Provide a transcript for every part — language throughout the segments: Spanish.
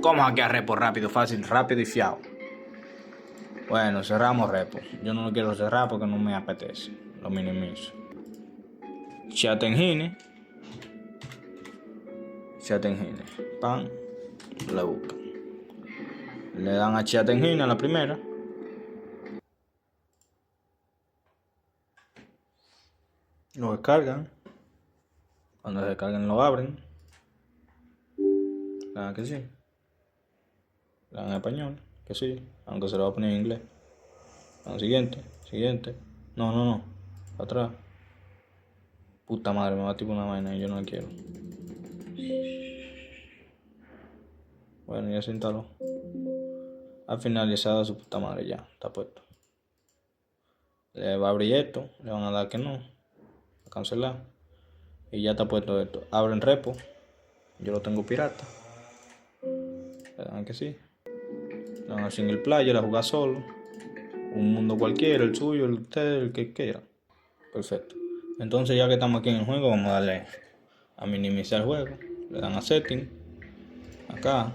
¿Cómo hackear repo rápido, fácil, rápido y fiado? Bueno, cerramos repo. Yo no lo quiero cerrar porque no me apetece. Lo minimizo. Chat engine. Chat engine. Pan. Le buscan. Le dan a chat engine a la primera. Lo descargan. Cuando se descarguen lo abren. Le dan que sí. Le dan en español. Que sí. Aunque se lo va a poner en inglés. Le dan siguiente. Siguiente. No. Atrás. Puta madre, me va a tipo una vaina y yo no la quiero. Bueno, ya se instaló. Ha finalizado su puta madre ya. Está puesto. Le va a abrir esto. Le van a dar que no. A cancelar. Y ya está puesto esto. Abren repo. Yo lo tengo pirata. Le dan que sí. Le dan a single player, a jugar solo. Un mundo cualquiera, el suyo, el de usted, el que quiera. Perfecto. Entonces ya que estamos aquí en el juego, vamos a darle a minimizar el juego. Le dan a setting. Acá.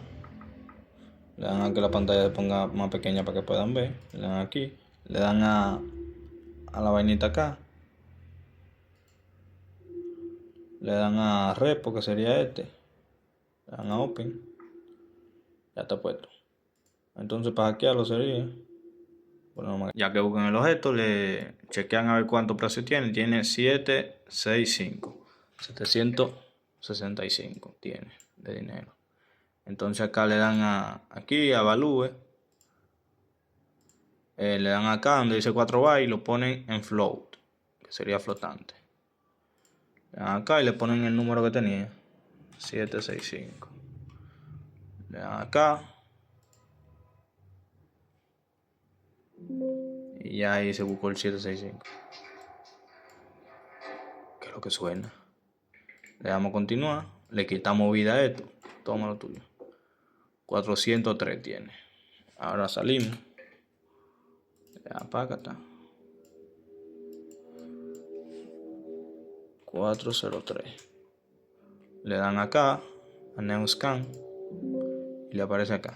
Le dan a que la pantalla se ponga más pequeña para que puedan ver. Le dan aquí. Le dan a la vainita acá. Le dan a repo, que sería este. Le dan a open. Ya está puesto. Entonces para hackearlo sería, bueno, ya que buscan el objeto, le chequean a ver cuánto precio tiene. Tiene 765 tiene de dinero. Entonces acá le dan aquí a evalúe. Le dan acá donde dice 4 bytes y lo ponen en float, que sería flotante. Le dan acá y le ponen el número que tenía, 765. Le dan acá. Y ya ahí se buscó el 765. ¿Qué es lo que suena? Le damos a continuar. Le quitamos vida a esto. Toma lo tuyo. 403 tiene. Ahora salimos. Le damos para acá. 403. Le dan acá a NeoScan y le aparece acá.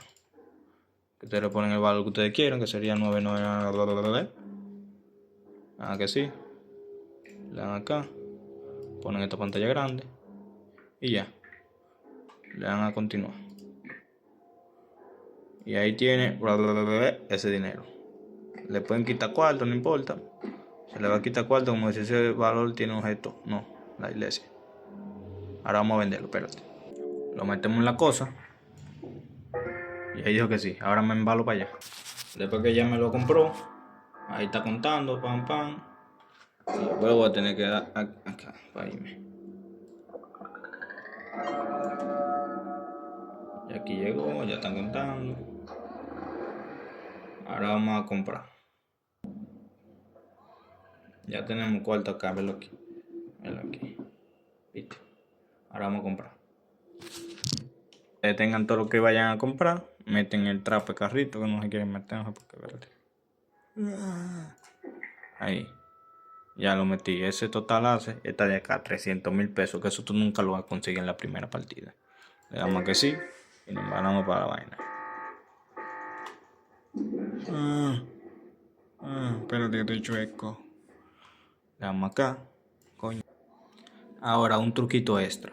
Que ustedes le ponen el valor que ustedes quieran, que sería 99. Que sí. Le dan acá. Ponen esta pantalla grande. Y ya. Le dan a continuar. Y ahí tiene ese dinero. Le pueden quitar cuarto, no importa. Se le va a quitar cuarto como si ese valor tiene objeto. No, la iglesia. Ahora vamos a venderlo, espérate. Lo metemos en la cosa. Y ahí dijo que sí. Ahora me embalo para allá. Después que ya me lo compró. Ahí está contando, pam. Y después voy a tener que dar acá para irme. Y aquí llegó, ya están contando. Ahora vamos a comprar. Ya tenemos cuarto acá, verlo aquí. ¿Viste? Ahora vamos a comprar. Tengan todo lo que vayan a comprar. Meten el trapo de carrito que no se quieren meter. No sé por qué, verde. Ahí. Ya lo metí. Ese total hace, esta de acá, 300,000 pesos. Que eso tú nunca lo vas a conseguir en la primera partida. Le damos que sí. Y nos embalamos para la vaina. Espérate que estoy chueco. Le damos acá. Coño. Ahora un truquito extra.